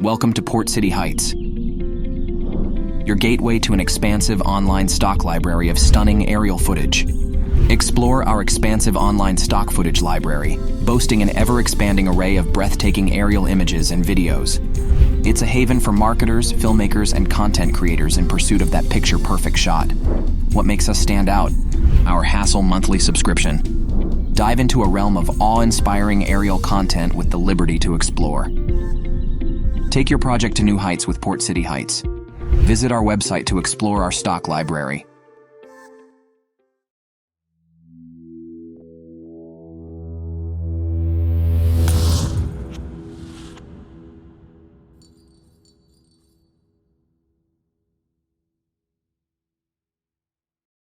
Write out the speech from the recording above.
Welcome to Port City Heights, your gateway to an expansive online stock library of stunning aerial footage. Explore our expansive online stock footage library, boasting an ever-expanding array of breathtaking aerial images and videos. It's a haven for marketers, filmmakers, and content creators in pursuit of that picture-perfect shot. What makes us stand out? Our hassle monthly subscription. Dive into a realm of awe-inspiring aerial content with the liberty to explore. Take your project to new heights with Port City Heights. Visit our website to explore our stock library.